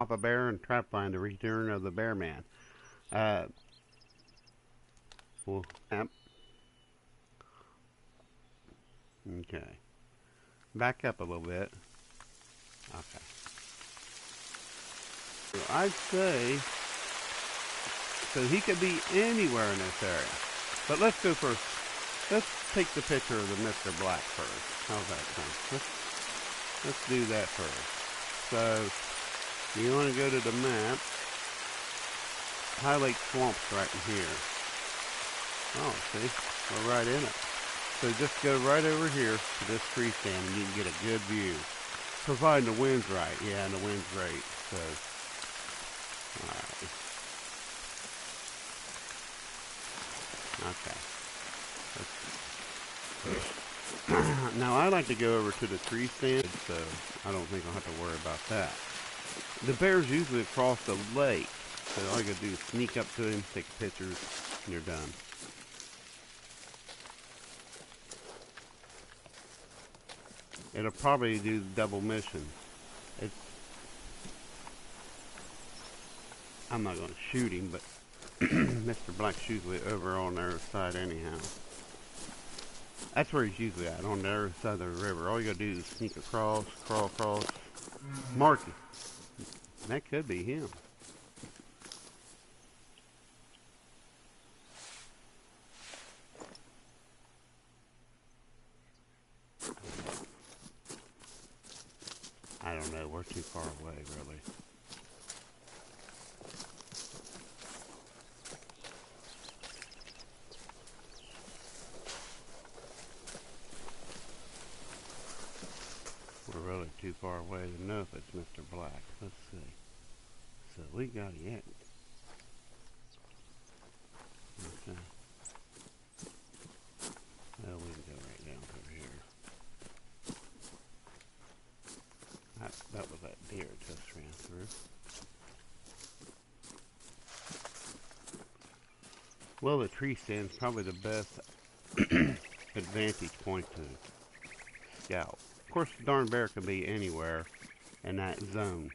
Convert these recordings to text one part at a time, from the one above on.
Off a bear and Trampfine, the return of the bear man. Uh, well, okay. Back up a little bit. Okay. So I'd say, so he could be anywhere in this area. But let's go first. Let's take the picture of the Mr. Black first. How's that sound? Let's do that first. So, you want to go to the map. Highlight Swamp's right in here. Oh, see? We're right in it. So just go right over here to this tree stand and you can get a good view. Providing the wind's right. Yeah, and the wind's great. So, alright. Okay. Now I like to go over to the tree stand, so I don't think I'll have to worry about that. The bear's usually across the lake, so all you gotta do is sneak up to him, take pictures, and you're done. It'll probably do the double mission. I'm not gonna shoot him, but Mr. Black's usually over on the other side anyhow. That's where he's usually at, on the other side of the river. All you gotta do is sneak across, crawl across, mark him. That could be him. I don't know, we're too far away, really. We're really too far away to know if it's Mr. Black. Let's see. So we got it. Okay. Well, we can go right down through here. That was that deer just ran through. Well, the tree stand's probably the best advantage point to scout. Of course, the darn bear can be anywhere in that zone.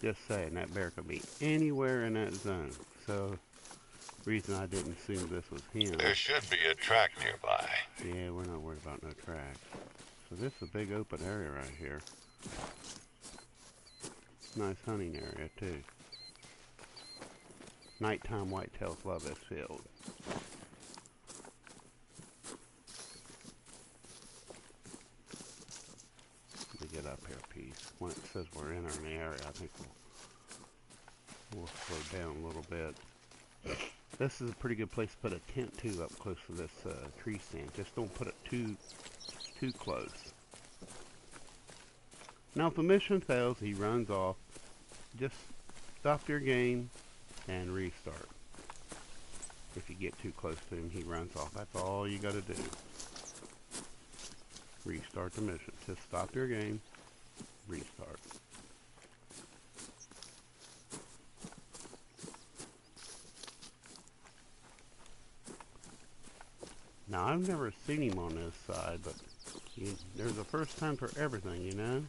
Just saying, that bear could be anywhere in that zone. So, reason I didn't assume this was him. There should be a track nearby. Yeah, we're not worried about no tracks. So this is a big open area right here. Nice hunting area too. Nighttime whitetails love this field. Let me get up here a piece. When it says we're entering the area, I think we'll slow down a little bit. This is a pretty good place to put a tent too, up close to this tree stand. Just don't put it too close. Now if the mission fails, he runs off. Just stop your game and restart. If you get too close to him, he runs off. That's all you gotta do. Restart the mission. Just stop your game, restart. Now, I've never seen him on this side, but there's a first time for everything, you know?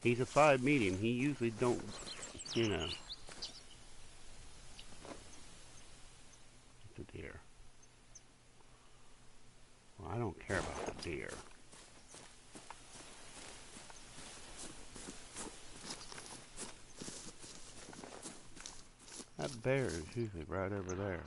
He's a 5 medium. He usually don't, you know. It's a deer. Well, I don't care about the deer. That bear is usually right over there.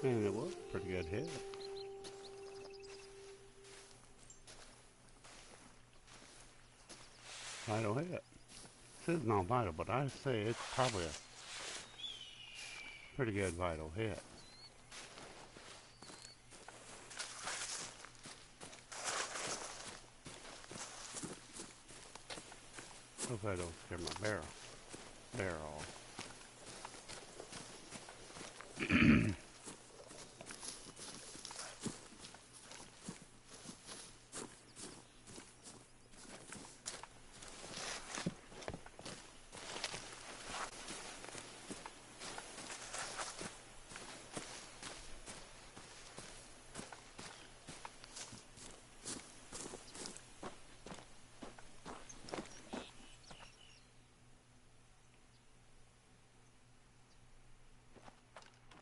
And it was a pretty good hit. Vital hit. It says non-vital, but I say it's probably a pretty good vital hit. Hope I don't scare my barrel off.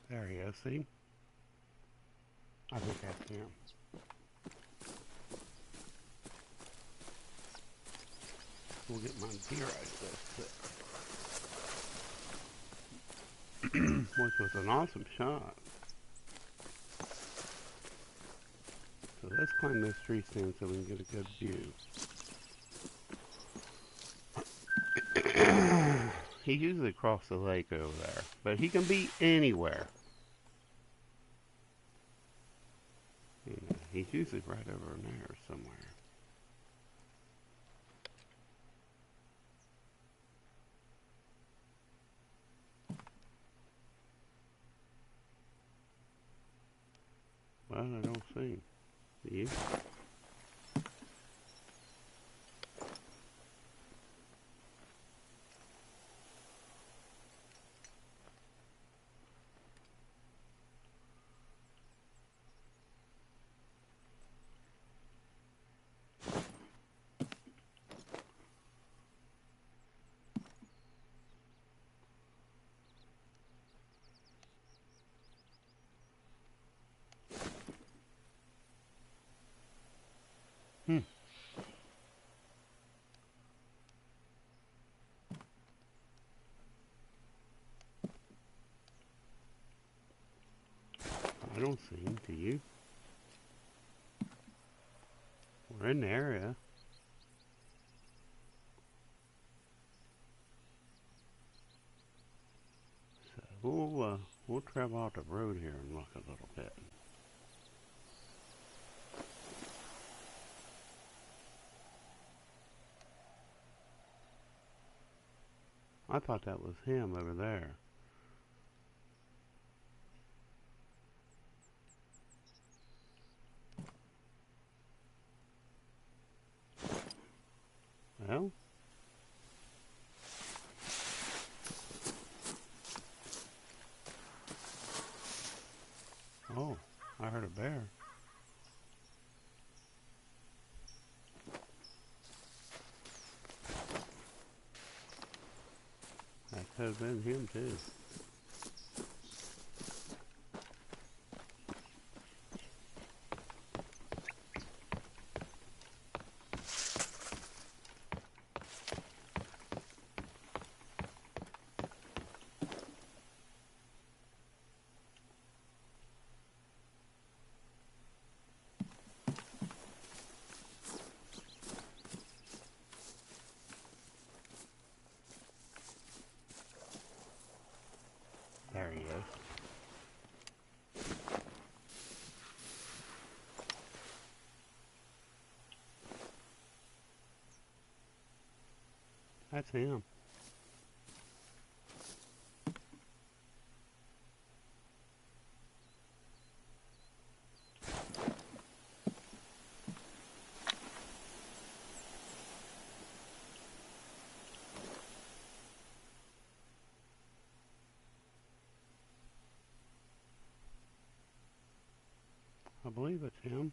There he is, see? I think that's him. We'll get my deer out of this, which was an awesome shot. So let's climb this tree stand so we can get a good view. He usually crosses the lake over there, but he can be anywhere. He's usually right over in there somewhere. Well, I don't see him. Do you? I don't see him. Do you? We're in the area. So we'll travel out the road here and look a little bit. I thought that was him over there. Well, oh, I heard a bear. That could have been him too. There he is. That's him. I believe it's him.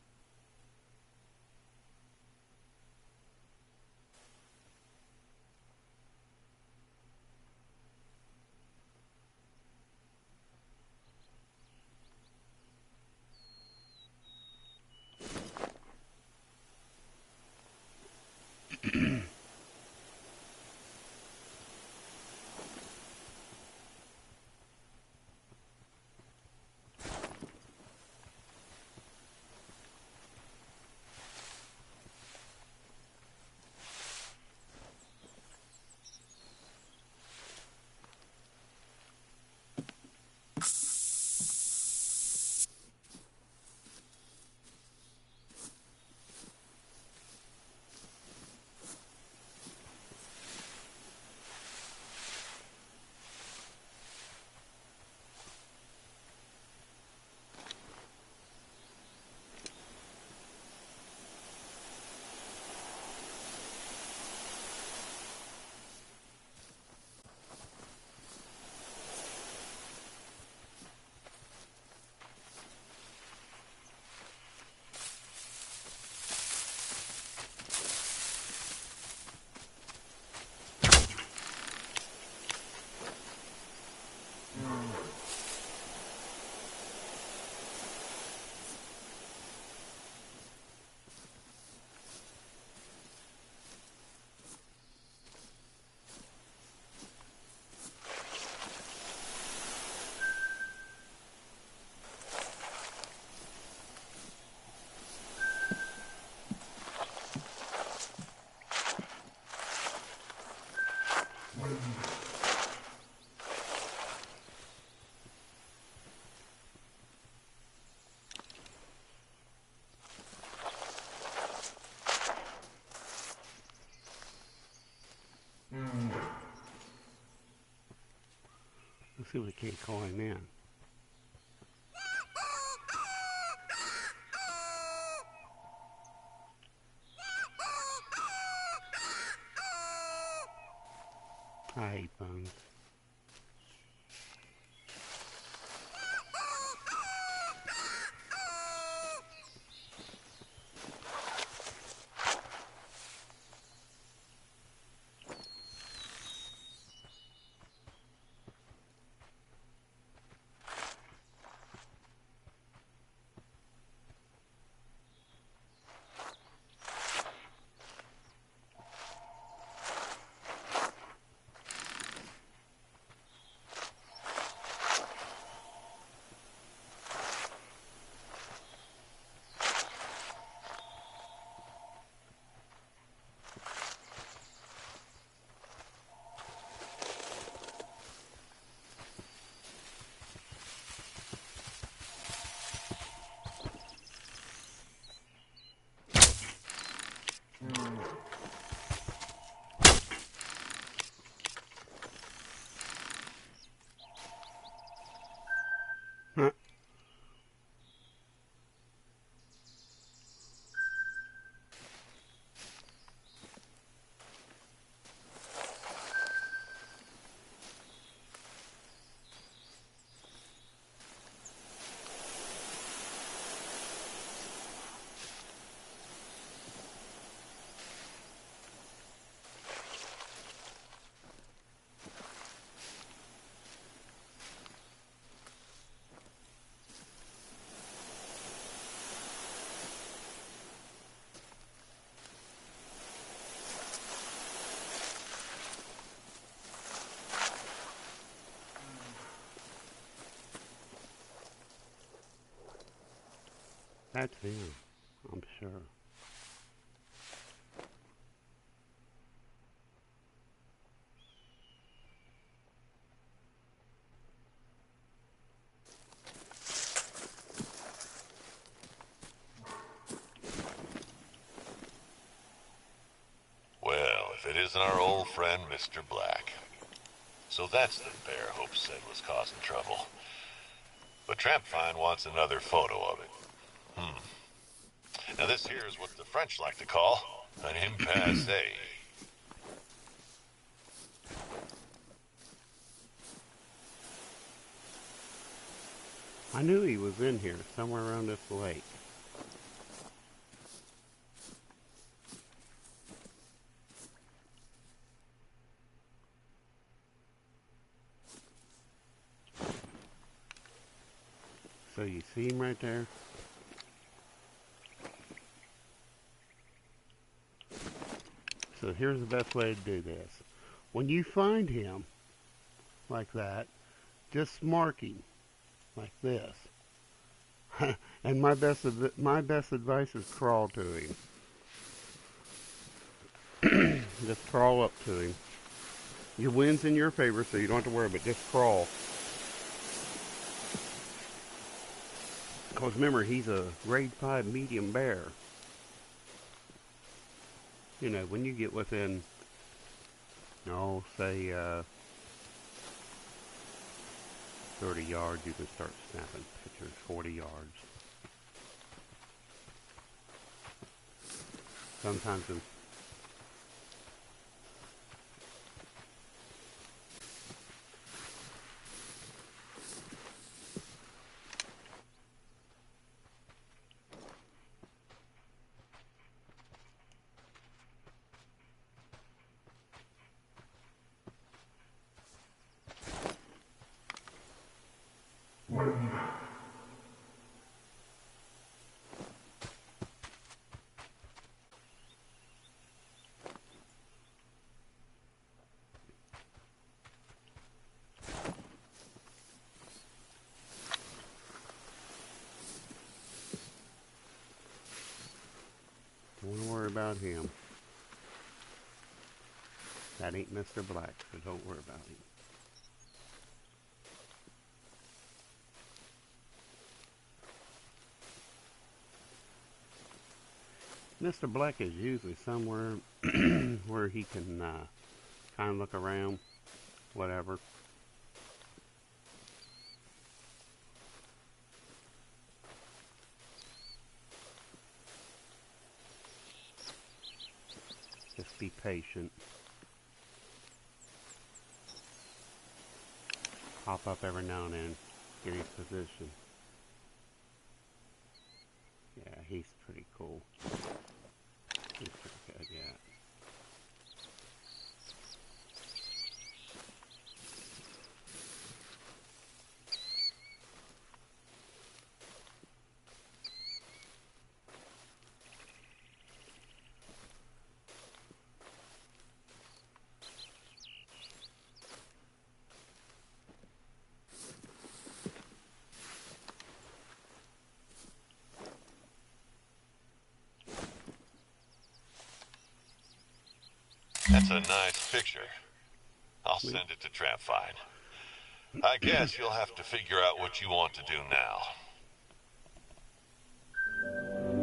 Let's see if we can't call him in. I hate phones. Huh. That's him, I'm sure. Well, if it isn't our old friend, Mr. Black. So that's the bear Hope said was causing trouble. But Trampfine wants another photo of it. Now this here is what the French like to call an impasse. I knew he was in here, somewhere around this lake. So you see him right there? So here's the best way to do this. When you find him like that, just mark him like this. And my best advice is crawl to him. Just crawl up to him. Your wind's in your favor, so you don't have to worry, but just crawl. Because remember, he's a grade 5 medium bear. You know, when you get within, say 30 yards, you can start snapping pictures, 40 yards. Sometimes Don't worry about him. That ain't Mr. Black, so don't worry about him. Mr. Black is usually somewhere where he can kind of look around, whatever. Just be patient. Pop up every now and then, get his position. Yeah, he's pretty cool. He's pretty good, yeah. That's a nice picture. I'll send it to Trampfine. I guess you'll have to figure out what you want to do now.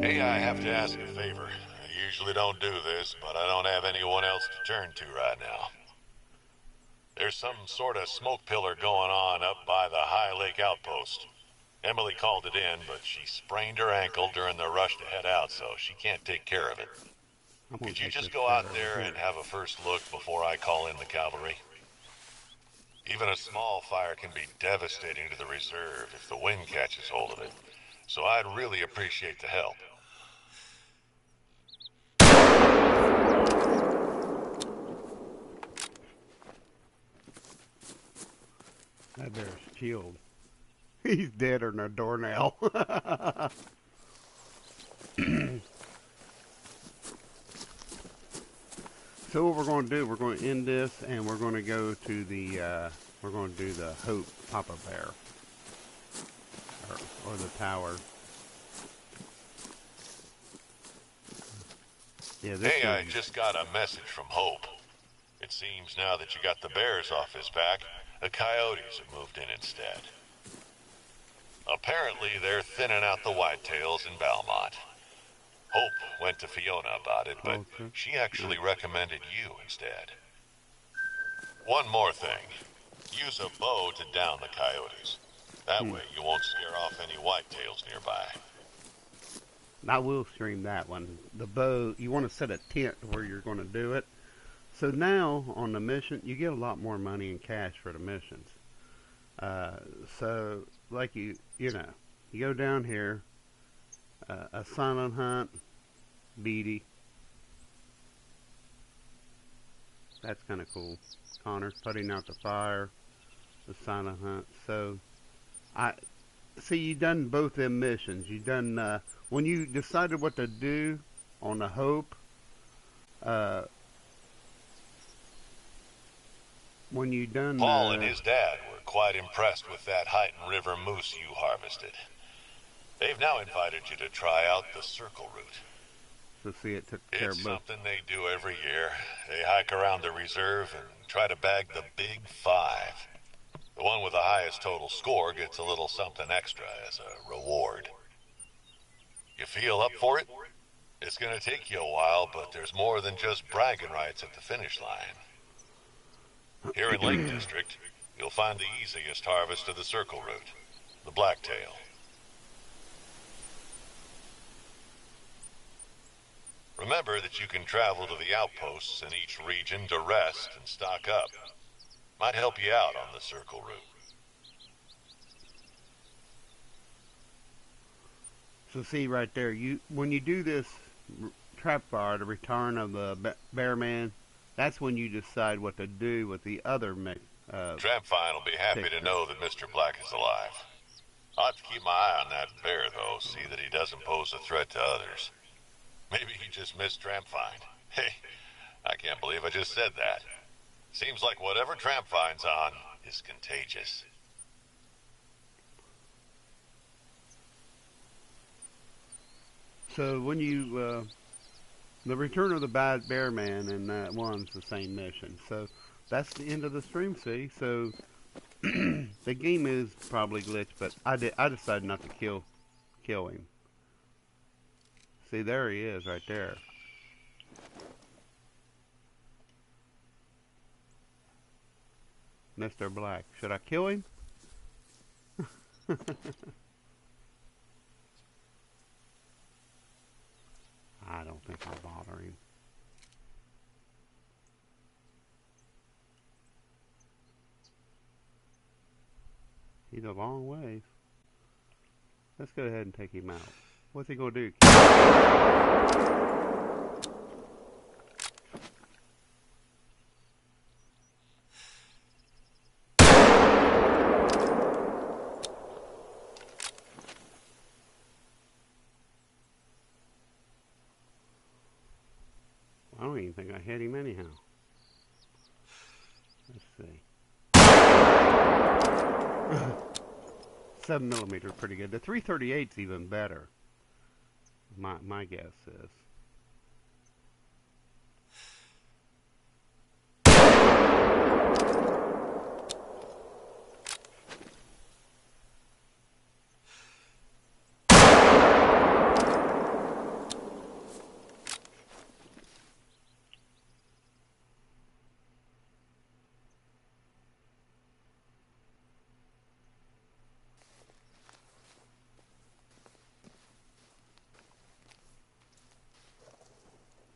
Hey, I have to ask a favor. I usually don't do this, but I don't have anyone else to turn to right now. There's some sort of smoke pillar going on up by the High Lake outpost. Emily called it in, but she sprained her ankle during the rush to head out, so she can't take care of it. Could you just go out there and have a first look before I call in the cavalry? Even a small fire can be devastating to the reserve if the wind catches hold of it, so I'd really appreciate the help. That bear's killed. He's deader than a doornail. So what we're going to do, we're going to end this, and we're going to go to the, we're going to do the Hope Papa Bear, or the tower. Yeah, hey, I just got a message from Hope. It seems now that you got the bears off his back, the coyotes have moved in instead. Apparently, they're thinning out the whitetails in Belmont. Hope went to Fiona about it, but she actually recommended you instead. One more thing. Use a bow to down the coyotes. That way you won't scare off any whitetails nearby. I will stream that one. The bow, you want to set a tent where you're going to do it. So now, on the mission, you get a lot more money in cash for the missions. So, like you know, you go down here, a silent hunt, Beatty. That's kind of cool. Connor putting out the fire, the silent hunt. So, I see you done both them missions. You done when you decided what to do on the Hope. When you done. Paul and his dad were quite impressed with that Heighton River moose you harvested. They've now invited you to try out the circle route. So see, it took care of both. It's something they do every year. They hike around the reserve and try to bag the big five. The one with the highest total score gets a little something extra as a reward. You feel up for it? It's going to take you a while, but there's more than just bragging rights at the finish line. Here in Lake District, you'll find the easiest harvest of the circle route, the blacktail. Remember that you can travel to the outposts in each region to rest and stock up. Might help you out on the circle route. So see right there, when you do this trap fire, the return of the bear man, that's when you decide what to do with the other Trampfine will be happy to know that Mr. Black is alive. I'll have to keep my eye on that bear, though, see that he doesn't pose a threat to others. Maybe he just missed Trampfine. Hey, I can't believe I just said that. Seems like whatever Trampfine's on is contagious. So when you, the Return of the Bad Bear Man and that one's the same mission. So that's the end of the stream, see? So the game is probably glitched, but I decided not to kill him. See, there he is right there. Mr. Black. Should I kill him? I don't think I'll bother him. He's a long ways. Let's go ahead and take him out. What's he gonna do? I don't even think I hit him anyhow. Let's see. 7mm is pretty good. The 338's even better. My guess is.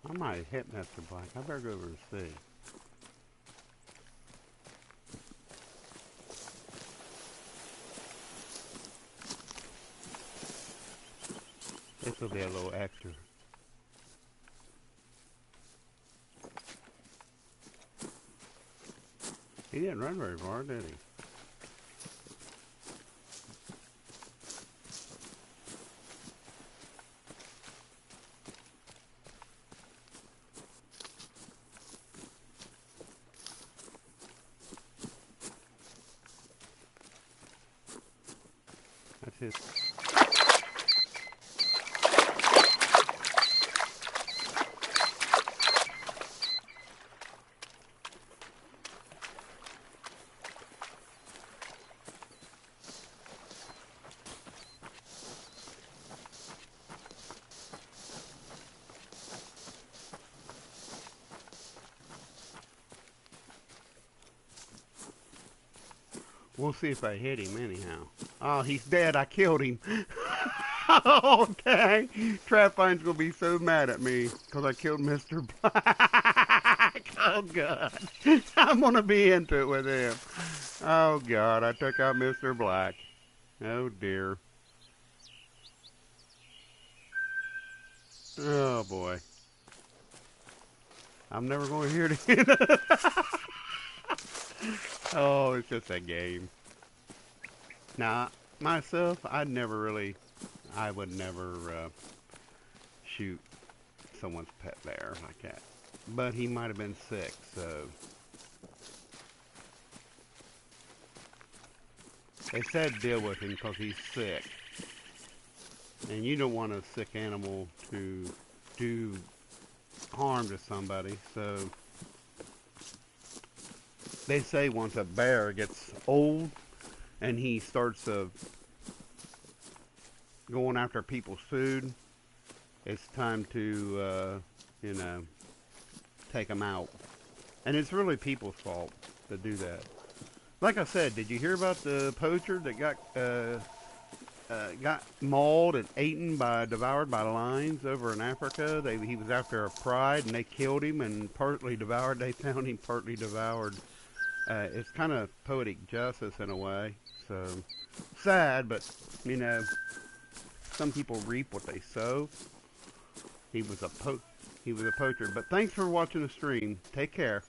I might have hit Mr. Black. I better go over and see. This will be a little extra. He didn't run very far, did he? That's his. We'll see if I hit him anyhow. Oh, he's dead. I killed him. Oh, dang. Trampfine's going to be so mad at me because I killed Mr. Black. Oh, God. I'm going to be into it with him. Oh, God. I took out Mr. Black. Oh, dear. Oh, boy. I'm never going to hear it again. Oh, it's just a game. Now, myself, I would never shoot someone's pet bear like that. But he might have been sick, so. They said deal with him because he's sick. And you don't want a sick animal to do harm to somebody, so. They say once a bear gets old and he starts going after people's food, it's time to, take them out. And it's really people's fault to do that. Like I said, did you hear about the poacher that got mauled and devoured by lions over in Africa? He was after a pride and they killed him and partly devoured. They found him partly devoured. It's kind of poetic justice in a way. So sad, but some people reap what they sow. He was a poacher. But thanks for watching the stream. Take care.